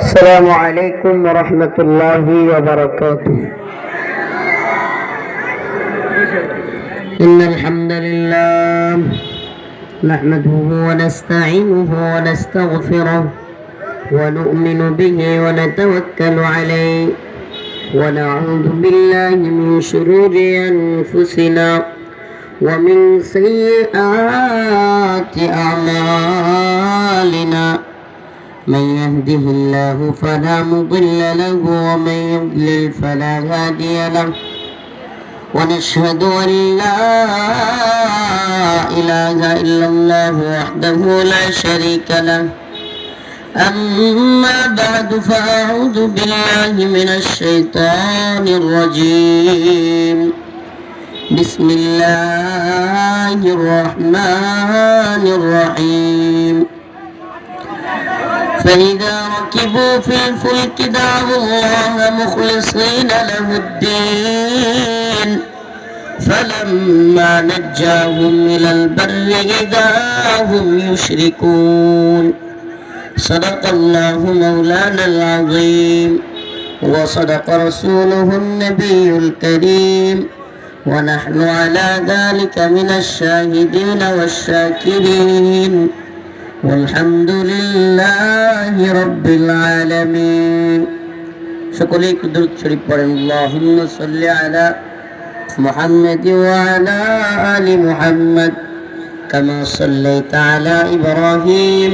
السلام عليكم ورحمة الله وبركاته. إن الحمد لله نحمده ونستعينه ونستغفره ونؤمن به ونتوكل عليه ونعوذ بالله من شرور أنفسنا ومن سيئات أعمالنا. من يهده الله فلا مضل له ومن يضلل فلا هادي له. ونشهد أن لا إله إلا الله وحده لا شريك له. أما بعد فأعوذ بالله من الشيطان الرجيم. بسم الله الرحمن الرحيم. فإذا ركبوا في الفلك دعوا الله مخلصين له الدين فلما نجاهم إلى البر إذا هم يشركون. صدق الله مولانا العظيم وصدق رسوله النبي الكريم ونحن على ذلك من الشاهدين والشاكرين والحمد لله رب العالمين. সকলে দুরূদ শরীফ পড়েন। আল্লাহুম্মা সাল্লি আলা মুহাম্মাদ ওয়া আলা আলি মুহাম্মাদ কামা সাল্লাইতা আলা ইব্রাহিম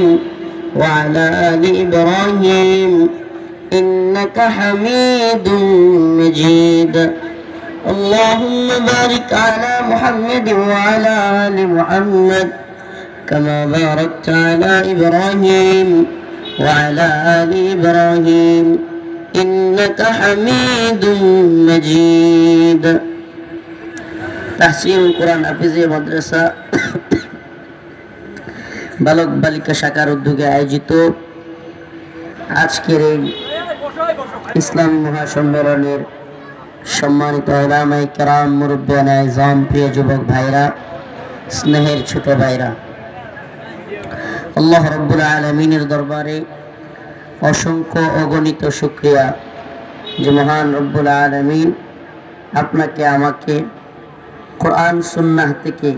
ওয়া আলা আলি ইব্রাহিম ইন্নাকা হামিদুম মাজিদ. আল্লাহুম্মা বারিক আলা মুহাম্মাদ ওয়া আলা আলি মুহাম্মাদ كما باركت على إبراهيم وعلى آل إبراهيم إنك حميد مجيد. তাহসিন কোরআন হাফিজি মাদ্রাসা বালক বালিকা শাখার উদ্যোগে আয়োজিত আজকের এই ইসলাম মহাসম্মেলনের সম্মানিত উলামায়ে কেরাম, মুরব্বিয়ানে আযম, প্রিয় যুবক ভাইরা, স্নেহের ছোট ভাইরা, আল্লাহ রাব্বুল আলামিনের দরবারে অসংখ্য অগণিত শুকরিয়া যে মহান রব্বুল আলামিন আপনাকে আমাকে কোরআন সুন্নাহ থেকে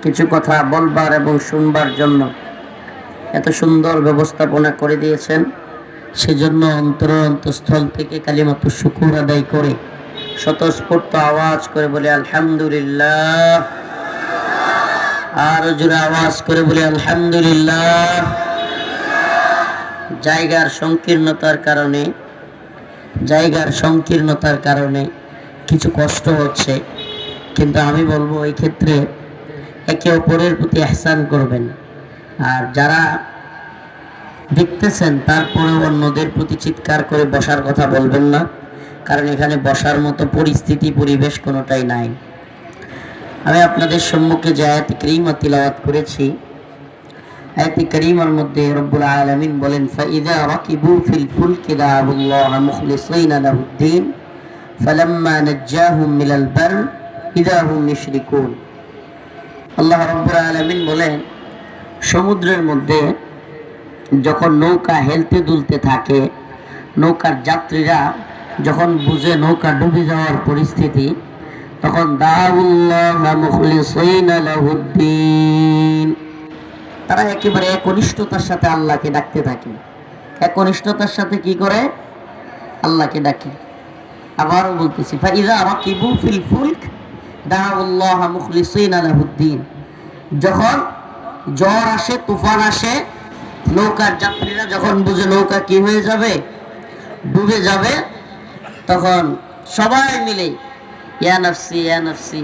কিছু কথা বলবার এবং শুনবার জন্য এত সুন্দর ব্যবস্থাপনা করে দিয়েছেন। সেজন্য অন্তরস্থল থেকে কালিমাতুশ শুকর আদায় করে স্বতঃস্ফূর্ত আওয়াজ করে বলে আলহামদুলিল্লাহ। আর জোরে আওয়াজ করে বলে আলহামদুলিল্লাহ। জায়গার সংকীর্ণতার কারণে কিছু কষ্ট হচ্ছে, কিন্তু আমি বলবো এই ক্ষেত্রে একে অপরের প্রতি ইহসান করবেন। আর যারা দেখতেছেন তারপরেও অন্যদের প্রতি চিৎকার করে বসার কথা বলবেন না, কারণ এখানে বসার মতো পরিস্থিতি পরিবেশ কোনোটাই নাই। আমি আপনাদের সম্মুখে যে আয়াত কারীমা তিলাওয়াত করেছি, আয়াত কারীমার মধ্যে রব্বুল আলামিন বলেন ফাইযা রাকিবু ফিল ফুলকি দা'আল্লাহ মুখলিসিনা লাহুদ্দিন ফালাম্মা নাজ্জাহুম মিনাল বার ইযা হুম ইউশরিকুন। আল্লাহ রব্বুল আলামিন বলেন, সমুদ্রের মধ্যে যখন নৌকা হেলতে দুলতে থাকে, নৌকার যাত্রীরা যখন বুঝে নৌকা ডুবে যাওয়ার পরিস্থিতি, তখন দাউল্লাহ মুখলিসিনা লাহুদ্দিন, তারা একেবারে একনিষ্ঠতার সাথে আল্লাহকে ডাকতে থাকে। একনিষ্ঠতার সাথে কি করে? আল্লাহকে ডাকে। আবারও বলতেছি, ফাইযা রাকিবু ফিল ফুলক দাউল্লাহ মুখলিসিনা লাহুদ্দিন, যখন ঝড় আসে, তুফান আসে, নৌকার যাত্রীরা যখন বুঝে নৌকা কি হয়ে যাবে, ডুবে যাবে, তখন সবাই মিলে ইয়া নফসি ইয়া নফসি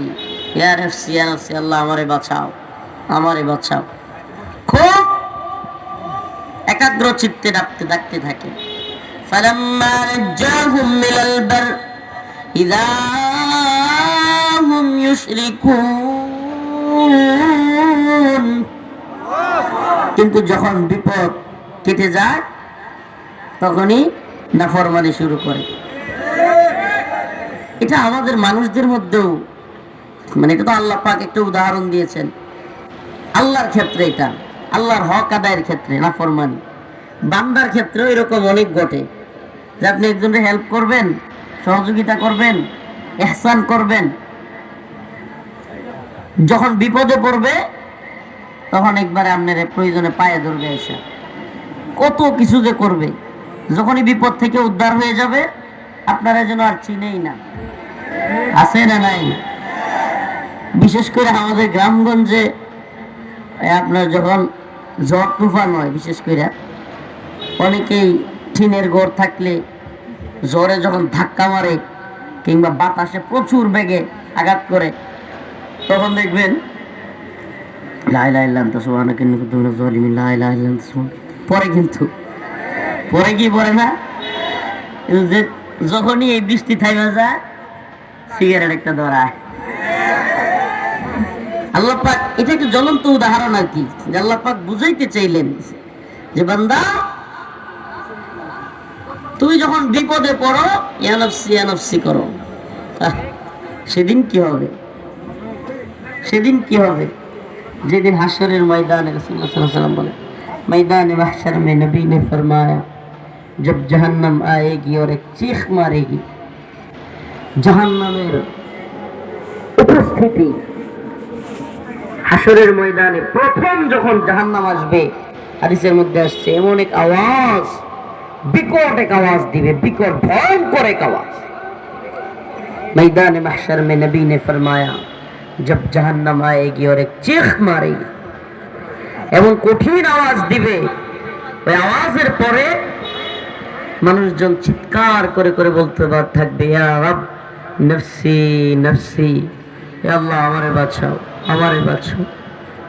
ইয়া নফসি ইয়া নফসি, আল্লাহ আমারে বাঁচাও, আমারে বাঁচাও, খুব একাগ্র চিত্তে ডাকতে থাকে। ফালাম্মা নাজ্জাহুম মিনাল বার ইযা হুম ইউশরিকুন, কিন্তু যখন বিপদ কেটে যায় তখনই নাফরমানি শুরু করে। এটা আমাদের মানুষদের মধ্যেও, মানে এটা তো আল্লাহ পাক একটা উদাহরণ দিয়েছেন আল্লাহর ক্ষেত্রে, এটা আল্লাহর হক আদায়ের ক্ষেত্রে নাফরমানি। বান্দার ক্ষেত্রে এরকম অনেক ঘটে যে আপনি একজনকে হেল্প করবেন, সহযোগিতা করবেন, ইহসান করবেন, যখন বিপদে পড়বে তখন একবারে আপনার প্রয়োজনে পায়ে ধরবে, এসে কত কিছু যে করবে, যখনই বিপদ থেকে উদ্ধার হয়ে যাবে আপনারা যেন আর চিনেই না। আছে না নাই? বিশেষ করে আমাদের গ্রামগঞ্জে আপনার যখন ঝড় তুফান হয়, বিশেষ করে অনেকেই টিনের ঘর থাকলে ঝড়ে যখন ধাক্কা মারে কিংবা বাতাসে প্রচুর বেগে আঘাত করে, তখন দেখবেন পরে, কিন্তু পরে কি পরে না, যে যখনই এই বৃষ্টি থাইমা যায় সিগারেট একটা ধরায়। আল্লাহ পাক এটা একটা জ্বলন্ত উদাহরণ আর কি, যে আল্লাহ পাক বুঝাইতে চাইলেন যে বান্দা তুমি যখন বিপদে পড়ো ইয়ানফসি করো, সেদিন কি হবে? সেদিন কি হবে? যেদিন হাশরের ময়দানে রাসূলুল্লাহ সাল্লাল্লাহু আলাইহি ওয়াসাল্লাম বলে, मैदान महशर में नबी ने फरमाया जब जहन्नम आएगी और एक चीख मारेगी, জাহান্নামের উপস্থিতি হাশরের ময়দানে প্রথম যখন জাহান্নাম আসবে, হাদিসের মধ্যে আসছে এমন এক আওয়াজ, বিকট এক আওয়াজ দিবে, বিকট ভয়ঙ্কর এক আওয়াজ। मैदान महशर में नबी ने फरमाया जब जहन्नम आएगी और एक चीख मारेगी, এমন কঠিন আওয়াজ দিবে, ওই আওয়াজের পরে মানুষজন চিৎকার করে করে বলতে থাকবে, ইয়া রব নফসি নফসি, হে আল্লাহ আমারে বাঁচাও, আমারে বাঁচাও,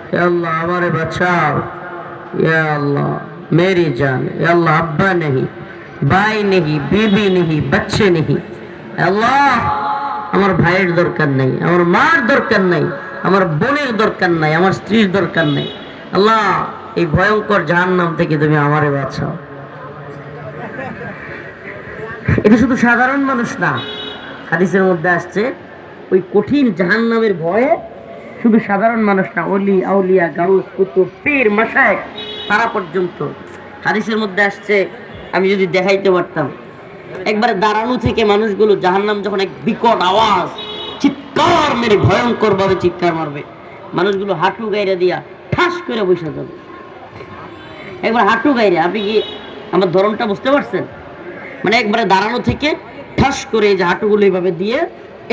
হে আল্লাহ আমারে বাঁচাও, ইয়া আল্লাহ মেরি জান, ইয়া আল্লাহ আব্বা নেহি, ভাই নেহি, বিবি নেহি, বাচ্চে নেহি, আল্লাহ আমার ভাইয়ের দরকার নাই, আমার মার দরকার নাই, আমার বোনের দরকার নাই, আমার স্ত্রীর দরকার নাই, আল্লাহ এই ভয়ঙ্কর জাহান্নাম থেকে তুমি আমারে বাঁচাও। এটা শুধু সাধারণ মানুষ না, হাদিসের মধ্যে আসছে ওই কঠিন জাহান্নামের ভয়ে শুধু সাধারণ মানুষ না, ওলি আউলিয়া গাউস কুতুব পীর মাশায়েখ তারা পর্যন্ত। হাদিসের মধ্যে আসছে, আমি যদি দেখাইতে পারতাম, একবারে দাঁড়ানো থেকে মানুষগুলো জাহান্নাম যখন এক বিকট আওয়াজ চিৎকার মেরে ভয়ঙ্কর ভাবে চিৎকার মারবে, মানুষগুলো হাঁটু গাইরা দিয়া ঠাস করে বসে যাবে, একবার হাঁটু গাইরা। আপনি কি আমার ধরনটা বুঝতে পারছেন? মানে একবারে দাঁড়ানো থেকে ঠাস করে এই যে হাঁটুগুলো এইভাবে দিয়ে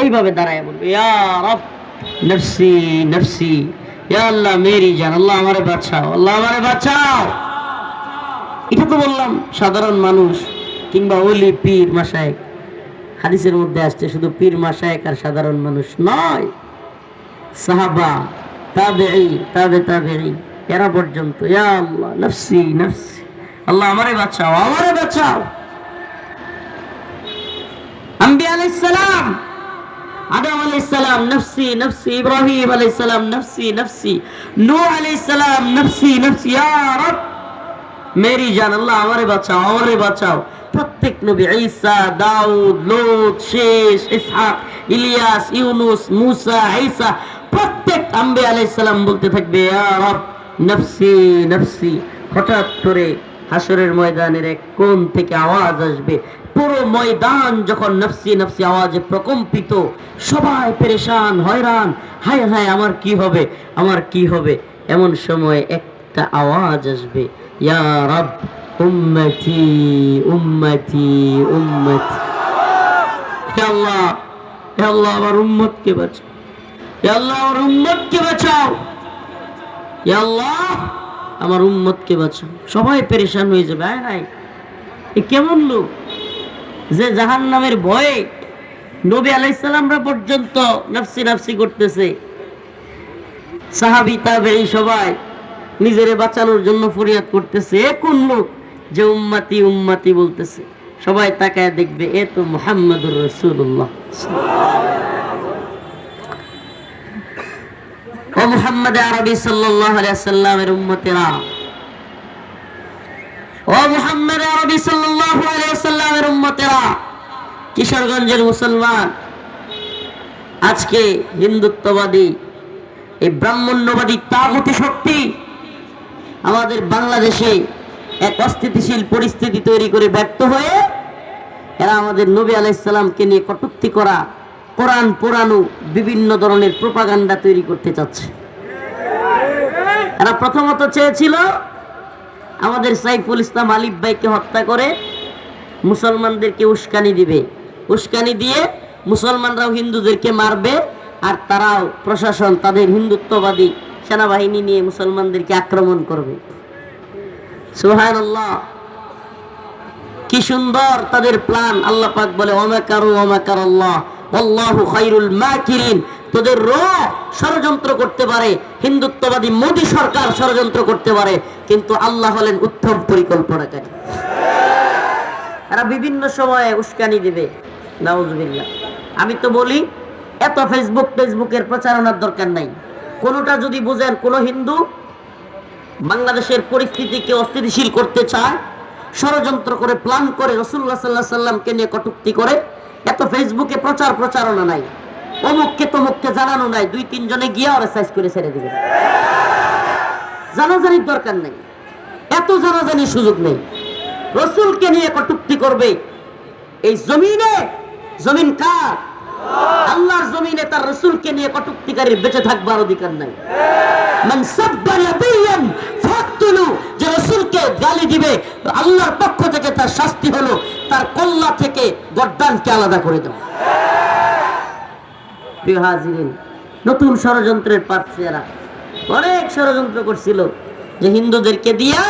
এইভাবে দাঁড়ায় বলবে, ইয়া রব নফসি নফসি, ইয়া আল্লাহ মেরি জান, আল্লাহ আমারে বাঁচাও, আল্লাহ আমারে বাঁচাও। এটা তো বললাম সাধারণ মানুষ কিংবা ওলি পীর মাশায়েখ। হাদিসের মধ্যে আসছে শুধু পীর মাশায়েখ আর সাধারণ মানুষ নয়, সাহাবা, তাবেঈ, তাবেঈ এরা পর্যন্ত ইয়া আল্লাহ নফসি নফসি, আল্লাহ আমারে বাঁচাও, আমারে বাঁচাও। আম্বিয়া আলাইহিস সালাম, আদম আলাইহিস সালাম নফসি নফসি, ইব্রাহিম আলাইহিস সালাম নফসি নফসি, নূহ আলাইহিস সালাম নফসি নফসি, ইয়া রব মেরি জান, আল্লাহ আমারে বাঁচাও, আমারে বাঁচাও। প্রত্যেক নবী ঈসা, দাউদ, লূত, শেষ, ইসহাক, ইলিয়াস, ইউনুস, মুসা, ঈসা, প্রত্যেক আম্বিয়া আলাইহিস সালাম বলতে থাকবে ইয়া রব নফসি নফসি। হঠাৎ করে হাশরের ময়দানের এক কোণ থেকে আওয়াজ আসবে, পুরো ময়দান যখন নফসি নফসি আওয়াজে প্রকম্পিত, সবাই পেরেশান হয়রান, হায় হায় আমার কি হবে, আমার কি হবে। এমন সময় একটা আওয়াজ আসবে, ইয়া রব উম্মতি উম্মতি উম্মতি, হে আল্লাহ, হে আল্লাহ আমার উম্মতকে বাঁচাও, হে আল্লাহ আমার উম্মতকে বাঁচাও, হে আল্লাহ আমার উম্মতকে বাঁচাও। সবাই পেরেশান হয়ে যাবে, হায় হায় এ কেমন লোক যে জাহান্নামের ভয়ে নবী আলাইহিস সালামরা পর্যন্ত নফসি নফসি করতেছে, সাহাবী তাবেঈ সবাই নিজেরে বাঁচানোর জন্য ফরিয়াদ করতেছে। এ কোন লোক যে উম্মতি উম্মতি বলতেছে? সবাই তাকায় দেখবে এ তো মুহাম্মদুর রাসূলুল্লাহ। ও মুহাম্মদ আরবি সাল্লাল্লাহু আলাইহি ওয়াসাল্লামের উম্মতেরা, ও মুহাম্মদ আরবি সাল্লাল্লাহু আলাইহি ওয়াসাল্লামের উম্মতেরা, কিশোরগঞ্জের মুসলমান, আজকে হিন্দুত্ববাদী এই ব্রাহ্মণ্যবাদী তাগুতি শক্তি আমাদের বাংলাদেশে এক অস্থিতিশীল পরিস্থিতি তৈরি করে ব্যর্থ হয়ে এরা আমাদের নবী আলাইহিস সালামকে নিয়ে কটূক্তি করা, কোরআন পোড়ানো, বিভিন্ন ধরনের প্রোপাগান্ডা তৈরি করতে চাচ্ছে। এরা প্রথমত চেয়েছিল আমাদের সাইফুল ইসলাম আলিফ ভাইকে হত্যা করে মুসলমানদেরকে উস্কানি দিবে, উস্কানি দিয়ে মুসলমানরাও হিন্দুদেরকে মারবে, আর তারাও প্রশাসন তাদের হিন্দুত্ববাদী সেনাবাহিনী নিয়ে মুসলমানদেরকে আক্রমণ করবে। সুবহানাল্লাহ, কি সুন্দর তাদের প্ল্যান। আল্লাহ পাক বলে ওয়ামাকারু ওয়ামাকারাল্লাহ আল্লাহু খায়রুল মাকিরিন। তোদের ষড়যন্ত্র করতে পারে, হিন্দুত্ববাদী মোদী সরকার ষড়যন্ত্র করতে পারে, কিন্তু আল্লাহ হলেন উত্তম পরিকল্পনাকারী। এরা বিভিন্ন সময়ে উস্কানি দিবে। নাউজুবিল্লাহ। আমি তো বলি এত ফেসবুকের প্রচারণার দরকার নাই। কোনোটা যদি বুঝেন কোন হিন্দু বাংলাদেশের পরিস্থিতিকে অস্থিতিশীল করতে চায়, ষড়যন্ত্র করে প্ল্যান করে রাসূলুল্লাহ সাল্লাল্লাহু আলাইহি সাল্লামকে নিয়ে কটূক্তি করে, এত ফেসবুকে প্রচারণা নাই, অমুককে তমুককে জানানো নাই, 2-3 জনে গিয়ে ওরা সাইজ করে ছেড়ে দিবে। জানাজানির দরকার নেই, এত জানাজানির সুযোগ নেই। রাসূলকে নিয়ে কটূক্তি করবে এই জমিনে, জমিন কার? আল্লাহর জমিনে তার রাসূলকে নিয়ে কটূক্তিকারীর বেঁচে থাকবার অধিকার নাই। মান সাব্বা নাবিয়ান ফাকতুলু, যে রাসূলকে গালি দিবে আল্লাহর পক্ষ থেকে তার শাস্তি হলো তার কল্লা থেকে গর্দানকে আলাদা করে দাও। প্রিয় হাজিরিন, নতুন ষড়যন্ত্রের পার্টিরা অনেক ষড়যন্ত্র করছিল যে হিন্দুদেরকে দিয়া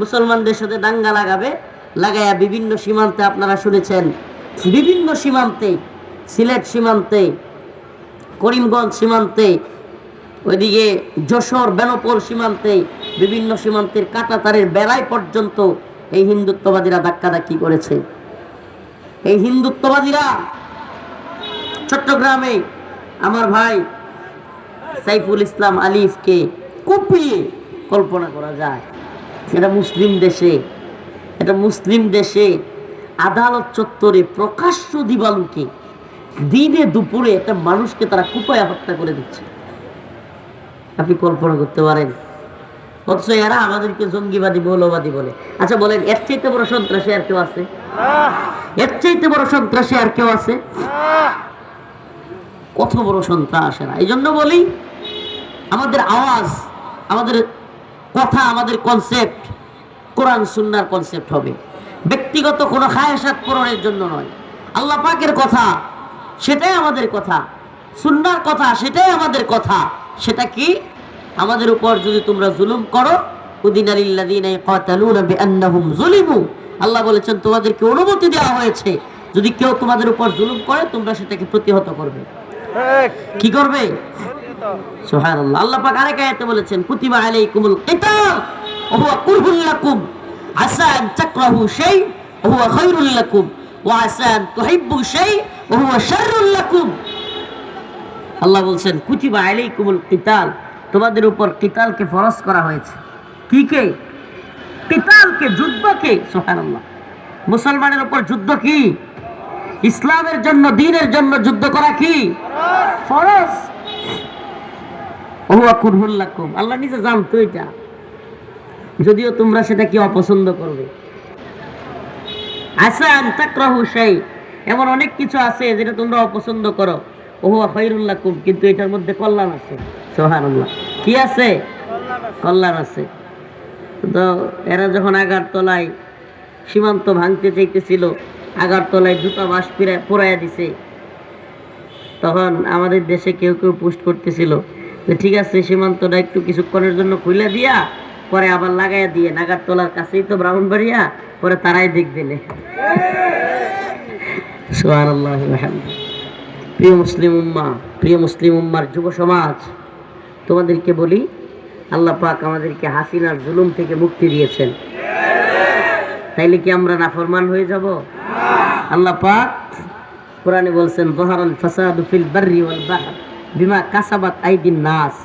মুসলমানদের সাথে দাঙ্গা লাগাবে, লাগাইয়া বিভিন্ন সীমান্তে, আপনারা শুনেছেন বিভিন্ন সীমান্তে, সিলেট সীমান্তে, করিমগঞ্জ সীমান্তে, ওইদিকে যশোর বেনাপোল সীমান্তে, বিভিন্ন সীমান্তের কাঁটাতারের বেড়াই পর্যন্ত এই হিন্দুত্ববাদীরা ধাক্কাধাক্কি করেছে। এই হিন্দুত্ববাদীরা চট্টগ্রামে আমার ভাই সাইফুল ইসলাম আলিফকে কুপিয়ে, কল্পনা করা যায় এটা মুসলিম দেশে আদালত চত্বরে প্রকাশ্য দিবালুকে দিনে দুপুরে একটা মানুষকে তারা কুপায় হত্যা করে দিচ্ছে। আপনি কল্পনা করতে পারেন? অথচ এরা আমাদেরকে জঙ্গিবাদী মৌলবাদী বলে। আচ্ছা বলেন, এর চাইতে বড় সন্ত্রাসী আর কেউ আছে? এর চাইতে বড় সন্ত্রাসী আর কেউ আছে? কত বড় সন্ত্রাস এরা। এই জন্য বলি আমাদের আওয়াজ, আমাদের কথা, আমাদের কনসেপ্ট কোরআন সুন্নাহর কনসেপ্ট হবে, ব্যক্তিগত কোনো খায়সাত পূরণের জন্য নয়। আল্লাহ পাকের কথা সেটাই আমাদের কথা, সুন্নাহর কথা সেটাই আমাদের কথা। সেটা কি? আমাদের উপর যদি তোমরা জুলুম করো, উদিনা লিল্লাযিনা ইয়াকাতালুনা বিআন্নাহুম যুলিমু, আল্লাহ বলেছেন তোমাদেরকে অনুমতি দেওয়া হয়েছে যদি কেউ তোমাদের উপর জুলুম করে তোমরা সেটাকে প্রতিহত করবে। কি করবে? সুবহানাল্লাহ। আল্লাহ পাক আরেক আয়াতে বলেছেন কুতিবা আলাইকুমুল কিতাল ওয়া হুয়া কুরহুল লাকুম আসা আন তাকরাহু শাই ওয়া হুয়া খায়রুল লাকুম ওয়া আসা আন তুহিব্বু শাই ওয়া হুয়া শাররুল লাকুম। আল্লাহ বলেন কুতিবা আলাইকুমুল কিতাল, তোমাদের উপর কিতালকে ফরজ করা হয়েছে। কি কে? কিতালকে, যুদ্ধকে। সুবহানাল্লাহ। মুসলমানের উপর যুদ্ধ কি? ইসলামের জন্য, দ্বীনের জন্য যুদ্ধ করা কি ফরজ। ওয়া কুরহুল লাকুম, আল্লাহ নিজে জানতো এটা, যদিও তোমরা সেটা কি অপছন্দ করবে। আসা আন তাকরাহু শাই, এমন অনেক কিছু আছে যেটা তোমরা অপছন্দ করো, ওয়া খায়রুল লাকুম, কিন্তু এটার মধ্যে কল্যাণ আছে। সুবহানাল্লাহ। কি আছে? কল্যাণ আছে। তো এরা যখন আগারতলায় সীমান্ত ভাঙতে চাইতেছিল, আগারতলায় দূতাবাস পুরাইয়া দিছে, তখন আমাদের দেশে কেউ কেউ পোস্ট করতেছিল যে ঠিক আছে সীমান্তটা একটু কিছুক্ষণের জন্য খুলে দিয়া পরে আবার লাগাইয়া দিয়ে, আগারতলার কাছেই তো ব্রাহ্মণবাড়িয়া, পরে তারাই দেখবে। সুবহানাল্লাহ। প্রিয় মুসলিম উম্মাহ, প্রিয় মুসলিম উম্মার যুব সমাজ, তোমাদেরকে বলি আল্লাহ পাক আমাদেরকে হাসিনার জুলুম থেকে মুক্তি দিয়েছেন, তাইলে কি আমরা নাফরমান হয়ে যাব? আল্লাহ পাক কোরআনে বলছেন যাহারাল ফাসাদু ফিল বাররি ওয়াল বাহর বিমা কাসাবাত আইদিন নাস,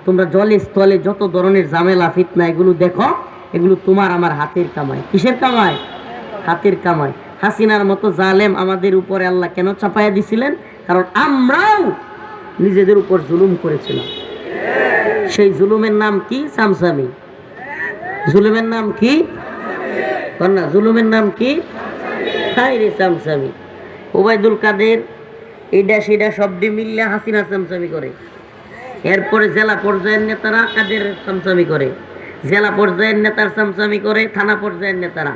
তোমরা জলে স্থলে যত ধরনের ঝামেলা ফিতনা এগুলো দেখো, এগুলো তোমার আমার হাতের কামাই। কিসের কামাই? হাতের কামাই। হাসিনার মতো জালেম আমাদের উপরে আল্লাহ কেন চাপাইয়া দিছিলেন? কারণ আমরাও নিজেদের উপর জুলুম করেছিলাম। সেই জুলুমের নাম কি? সামসামি। জুলুমের নাম কি? কন্যা জুলুমের নাম কি? হাই রে চামচামি। ওবায়দুল কাদের এটা সেটা শব্দে মিললে হাসিনা চামচামি করে। এরপরে জেলা পর্যায়ের নেতারা কাদের চামচামি করে, জেলা পর্যায়ের নেতার চামচামি করে থানা পর্যায়ের নেতারা,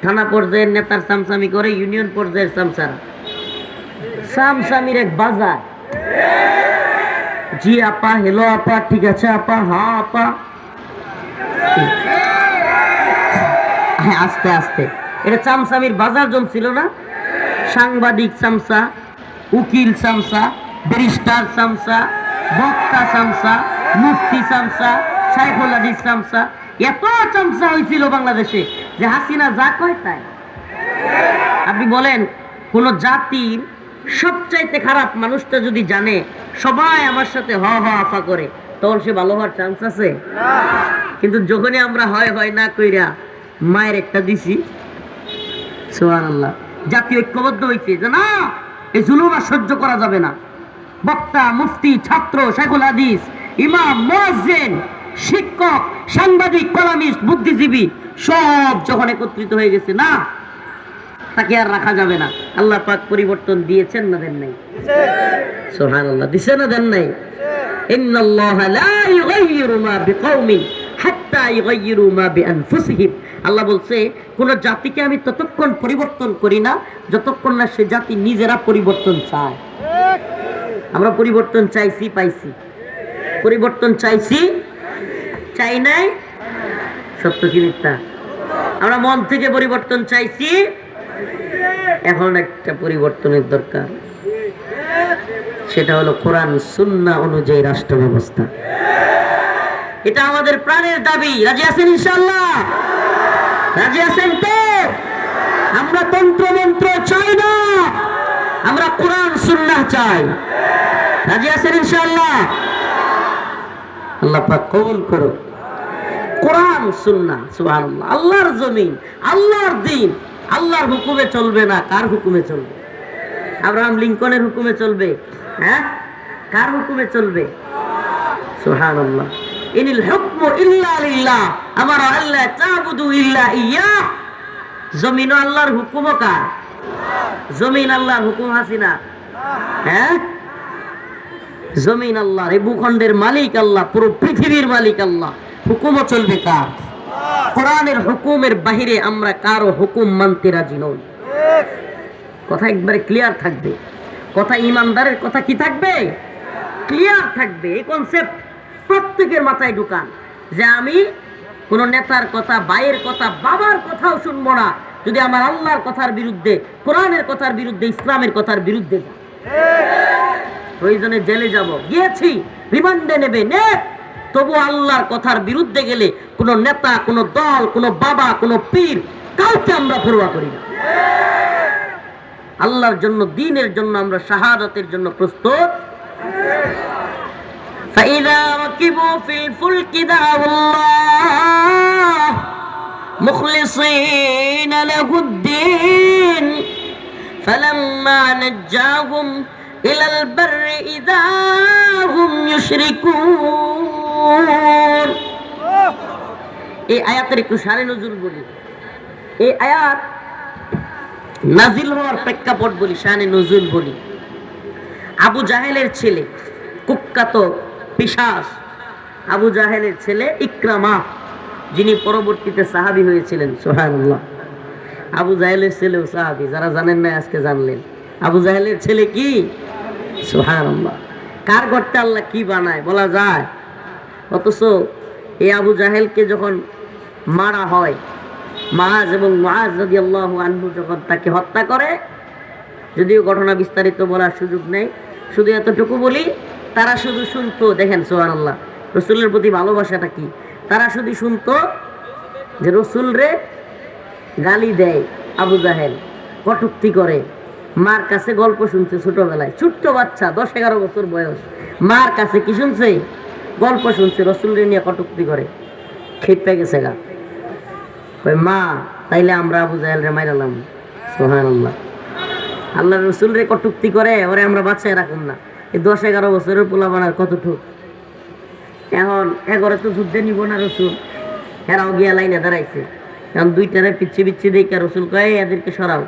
থানা পর্যায়ের নেতার চামচামি করে ইউনিয়ন পর্যায়ের চামচারা। চামচামির এক বাজার। জি আপা, হেলো আপা, ঠিক আছে আপা, হ্যাঁ আপা। হ্যাঁ আস্তে আস্তে, এটা চামচামির বাজার জমছিল না? সাংবাদিক চামচা, উকিল চামচা, ব্যারিস্টার চামচা, বক্তা চামচা, মুফতি চামচা, শাইখুল হাদিস চামচা, এত চামচা হয়েছিল বাংলাদেশে যে হাসিনা যা কয় তাই। আপনি বলেন কোন জাতির সবচাইতে খারাপ মানুষটা যদি জানে সবাই আমার সাথে হ হ আফা করে, তখন সে ভালো হওয়ার চান্স আছে? কিন্তু যখনই আমরা হয় হয় না কইরা মায়ের একটা দিছি, সুবহানাল্লাহ, জাতি ঐক্যবদ্ধ হয়েছে যে না, এই জুলুম আর সহ্য করা যাবে না। বক্তা, মুফতি, ছাত্র, শাইখুল হাদিস, ইমাম, মুয়াজ্জিন, শিক্ষক, সাংবাদিক, কলামিস্ট, বুদ্ধিজীবী সব যখন একত্রিত হয়ে গেছে, না তাকে আর রাখা যাবে না। আল্লাহ পাক পরিবর্তন দিয়েছেন না দেন নাই? সুবহানাল্লাহ, দিছেন না দেন নাই? ইন্নাল্লাহা লা ইউগাইয়িরু মা বিকাউমিন হাত্তা ইউগাইয়িরু মা বিআনফুসিহিম। আল্লাহ বলছে কোন জাতিকে আমি ততক্ষণ পরিবর্তন করি না যতক্ষণ না সে জাতি নিজেরা পরিবর্তন চায়। আমরা পরিবর্তন চাইছি, পাইছি? পরিবর্তন চাইছি, চাই নাই? সত্য কি মিথ্যা? আমরা মন থেকে পরিবর্তন চাইছি। এখন একটা পরিবর্তনের দরকার, সেটা হলো কোরআন সুন্নাহ অনুযায়ী রাষ্ট্র ব্যবস্থা। এটা আমাদের প্রাণের দাবি। রাজি আছেন ইনশাআল্লাহ? রাজি আছেন তো? আমরা তন্ত্র মন্ত্র চাই না, আমরা কোরআন সুন্নাহ চাই। রাজি আছেন ইনশাআল্লাহ? আল্লাহ পাক কবুল করুন। কোরআন সুন্নাহ, সুবহানাল্লাহ, আল্লাহর জমিন, আল্লাহর দ্বীন, আল্লাহর হুকুমে চলবে না। কার হুকুমে চলবে? আব্রাহাম লিঙ্কনের হুকুমে চলবে? হ্যাঁ, কার হুকুমে চলবে? সুবহানাল্লাহ। ইনিল হুকমু ইল্লা লিল্লাহ, আমারা আল্লাহ তা'বুদু ইল্লা ইয়্যাহ। জমিন আল্লাহর হুকুমও কার? জমিন আল্লাহর হুকুম হাসিনা? হ্যাঁ, জমিন আল্লাহর, এই ভূখণ্ডের মালিক আল্লাহ, পুরো পৃথিবীর মালিক আল্লাহ। হুকুমও চলবে কার? কোরআনের হুকুমের বাহিরে আমরা কারো হুকুম মানতে রাজি নই। কথা একবারে ক্লিয়ার থাকবে। কথা ইমানদারের কথা কি থাকবে? ক্লিয়ার থাকবে। এই কনসেপ্ট প্রত্যেকের মাথায় ঢুকান যে আমি কোন নেতার কথা, ভাইয়ের কথা, বাবার কথাও শুনবো না যদি আমার আল্লাহর কথার বিরুদ্ধে, কোরআনের কথার বিরুদ্ধে, ইসলামের কথার বিরুদ্ধে যায়। প্রয়োজনে জেলে যাব, গিয়েছি, রিমান্ডে নেবে, নে, তবু আল্লাহর কথার বিরুদ্ধে গেলে কোন নেতা, কোন দল, কোন বাবা, কোন পীর, কাউকে আমরা পরোয়া করি না। আল্লাহর জন্য, দ্বীনের জন্য আমরা শাহাদাতের জন্য প্রস্তুত। فإذا ركبوا في الفلك دعوا الله مخلصين له الدين فلما نجاهم إلى البر إذا هم يشركون। এই আয়াতের একটু শানে নজুল বলি। এই আয়াত নাজিল হওয়ার প্রেক্ষাপট বলি, শানে নজুল বলি। আবু জাহেলের ছেলে, কুখ্যাত পিশাচ আবু জাহেলের ছেলে ইকরামা, যিনি পরবর্তীতে সাহাবী হয়েছিলেন। সুবহানাল্লাহ, আবু জাহেলের ছেলেও সাহাবী। যারা জানেন না আজকে জানলেন। আবু জাহেলের ছেলে কি? সুবহানাল্লাহ। কার গর্তে আল্লাহ কি বানায় বলা যায়? অথচ এই আবু জাহেলকে যখন মারা হয়, মাআজ এবং মুআজ রাদিয়াল্লাহু আনহু যখন তাকে হত্যা করে, যদিও ঘটনা বিস্তারিত বলার সুযোগ নেই, শুধু এতটুকু বলি, তারা শুধু শুনতো, দেখেন সুবহানাল্লাহ, রসুলের প্রতি ভালোবাসাটা কি। তারা শুধু শুনতো যে রসুল রে গালি দেয় আবু জাহেল, কটূক্তি করে। মার কাছে গল্প শুনছে ছোটবেলায়, ছোট্ট বাচ্চা 10-11 বছর বয়স, মার কাছে কি শুনছে? গল্প শুনছে, রসুল রে নিয়ে কটূক্তি করে। খেপে গেছে গা, কই মা তাইলে আমরা আবু জাহেল রে মাইরালাম। সুবহানাল্লাহ, আল্লাহ রসুল রে কটূক্তি করে, ওরে আমরা বাচ্চায় রাখুন না। এই 10-11 বছরের পোলা বানার কতটুক। এখন এগরে তো যুদ্ধে নিব না রসুল, হেরাও গিয়া লাইনে দাঁড়াইছে। এখন দুইটারে পিচ্ছি পিচ্ছি দেখে রসুল কয় এদেরকে সরাও।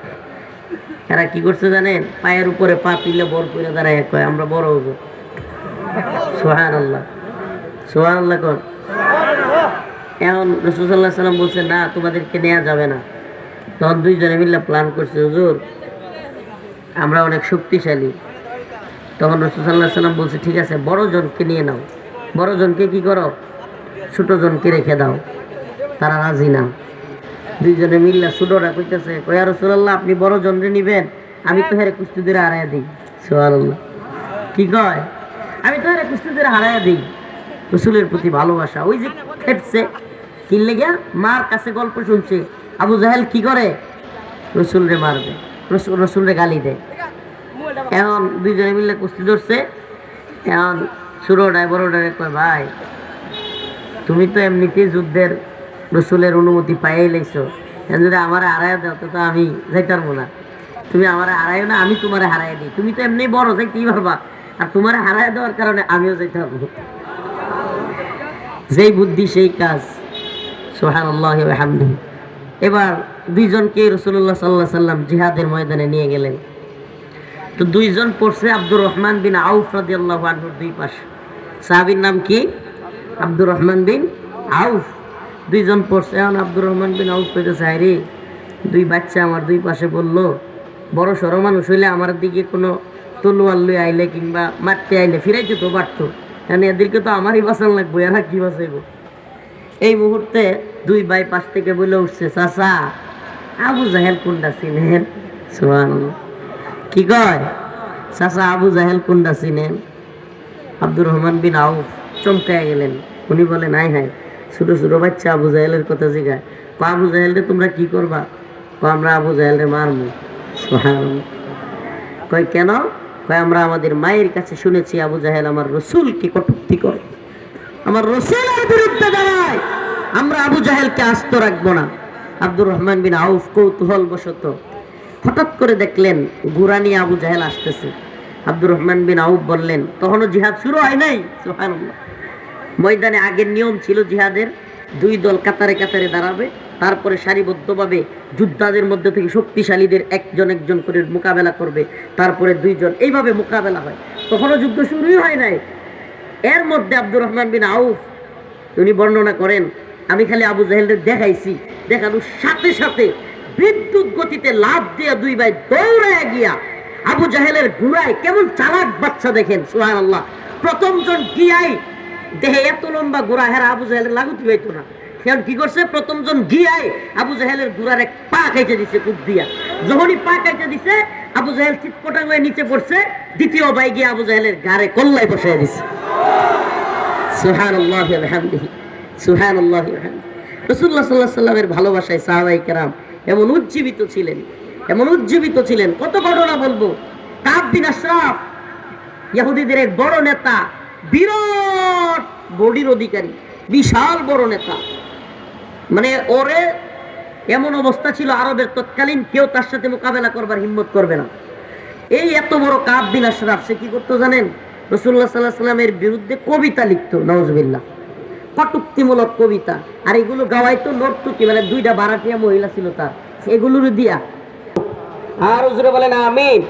এরা কি করছে জানেন? পায়ের উপরে পা তুলে বর করে দাঁড়ায় কয় আমরা বড় হবো। সুবহানাল্লাহ, সুবহানাল্লাহ কর। এখন রাসূল সাল্লাল্লাহু আলাইহি সাল্লাম বলছে না, তোমাদেরকে নেওয়া যাবে না। তখন দুইজনে মিলে প্ল্যান করছে, হুজুর আমরা অনেক শক্তিশালী। তখন রাসূল সাল্লাল্লাহু আলাইহি সাল্লাম বলছে ঠিক আছে, বড় জনকে নিয়ে নাও। বড় জনকে কি করো? ছোট জনকে রেখে দাও। তারা রাজি না। দুইজনে মিল্লা ছোটরা কইতেছে, ইয়া রাসূলুল্লাহ আপনি বড় জনরে নিবেন, আমি তো হেরে কুস্তি ধরে হারাইয়া দিই। সুবহানাল্লাহ, কি কয়? আমি তো হেরে কুস্তি ধরে হারাইয়া দিই। রসুলের প্রতি ভালোবাসা। ওই যে খেটছে কিনলে গিয়া মার কাছে গল্প শুনছে, আবু জাহেল কি করে? রসুলরে মারবে, রসুলরে গালি দেয়। এখন দুইজনে মিলে কুস্তি ধরছে। এখন ছোটটায় বড়টারে কয় ভাই তুমি তো এমনিতেই যুদ্ধের রসুলের অনুমতি পাইয়াই লাইছো, যদি আমার হারাইয়া দাও তো আমি যাইতে পারবো না। তুমি আমার হারাইও না, আমি তোমারে হারাই দিই। তুমি তো এমনি বড়, যাইতেই পারবা, আর তোমার হারাই দেওয়ার কারণে আমিও যাইতে পারবো। যেই বুদ্ধি সেই কাজ। সুবহানাল্লাহি ওয়া বিহামদিহি। এবার দুইজনকে রাসূলুল্লাহ সাল্লাল্লাহু আলাইহি সাল্লাম জিহাদের ময়দানে নিয়ে গেলেন। তো দুইজন পড়ছে আব্দুর রহমান বিন আউফ রাদিয়াল্লাহু আনহুর দুই পাশে। সাহাবীর নাম কি? আব্দুর রহমান বিন আউফ। দুইজন পড়ছে। এখন আব্দুর রহমান বিন আউফ কইতেছে, আরে দুই বাচ্চা আমার দুই পাশে বললো, বড় সড়ো মানুষ হইলে আমার দিকে কোনো তলোয়ার লই আইলে কিংবা মারতে আইলে ফিরাইতে তো পারতো, কারণ এদেরকে তো আমারই বাঁচান লাগবো, এরা কি বাঁচাইব? এই মুহূর্তে দুই ভাই পাশ থেকে বলে উঠছে, চাচা আবু জাহেল কোনটা চিনেন? সুবহানাল্লাহ, কি কয়? চাচা আবু জাহেল কোনটা চিনেন? আব্দুর রহমান বিন আউফ চমকায় গেলেন। উনি বলেন, হায় হায়, ছোট ছোট বাচ্চা আবু জাহেলের কথা জিগায়। আবু জাহেলরে তোমরা কি করবা? আমরা আবু জাহেলরে মারবো। সুবহানাল্লাহ। কয় কেন? কয় আমরা আমাদের মায়ের কাছে শুনেছি আবু জাহেল আমার রসুলকে কটূক্তি করে, আমার রসুলের বিরুদ্ধে দাঁড়ায়, আমরা আবু জাহেলকে আস্ত রাখবো না। আব্দুর রহমান বিন আউফ কৌতূহল বশত হঠাৎ করে দেখলেন ঘোড়া নিয়ে আবু জাহেল আসতেছে। আব্দুর রহমান বিন আউফ বললেন, তখনও জিহাদ শুরু হয় নাই। সুবহানাল্লাহ। ময়দানে আগের নিয়ম ছিল জিহাদের, দুই দল কাতারে কাতারে দাঁড়াবে, তারপরে সারিবদ্ধভাবে যোদ্ধাদের মধ্যে থেকে শক্তিশালীদের একজন একজন করে মোকাবেলা করবে, তারপরে দুইজন, এইভাবে মোকাবেলা হয়। তখনও যুদ্ধ শুরুই হয় নাই। এর মধ্যে আব্দুর রহমান বিন আউফ উনি বর্ণনা করেন, আমি খালি আবু জাহেলদের দেখাইছি, দেখানোর সাথে সাথে বিদ্যুৎ গতিতে লাফ দিয়ে দুই ভাই দৌড়ায় গিয়া আবু জাহেলের ঘোড়ায়, কেমন চালাক বাচ্চা দেখেন, সুবহানাল্লাহ। প্রথম জন গিয়াই দেহে এত লম্বা ঘোড়া, হেরা আবু জাহেলের লাগুতি হইতো না। এখন কি করছে? প্রথম জন গিয়াই আবু জাহেলের ঘোড়ার এক পা খাইতে দিছে কুপ দিয়া। যখনই পা খাইতে দিছে আবু জাহেল চিৎপটাং হয়ে নিচে পড়ছে। দ্বিতীয় ভাই গিয়ে আবু জাহেলের গাড়ে কল্লায় বসাই দিছে। সুবহানাল্লাহি ওয়া বিহামদিহি, সুবহানাল্লাহি ওয়া বিহামদিহি। রাসূলুল্লাহ সাল্লাল্লাহু আলাইহি সাল্লামের ভালোবাসায় সাহাবায়ে কেরাম এমন উজ্জীবিত ছিলেন, এমন উজ্জীবিত ছিলেন। কত ঘটনা বলবো। কাব বিন আশরাফ ইহুদিদের এক বড় নেতা, বিরাট বডির অধিকারী, বিশাল বড় নেতা। মানে ওরে এমন অবস্থা ছিল আরবের তৎকালীন কেউ তার সাথে মোকাবেলা করবার হিম্মত করবে না। এই এত বড় কাব বিন আশরাফ সে কি করতো জানেন? রাসূলুল্লাহ সাল্লাল্লাহু আলাইহি সাল্লামের বিরুদ্ধে কবিতা লিখতো, নাউজুবিল্লাহ, কটূক্তিমূলক কবিতা। আর এগুলো গাওয়াইতো নর্তকী, মানে দুইটা বারাটিয়া মহিলা ছিল তার, এগুলোর দিয়া। আর হুজুরে বলেন আমিন।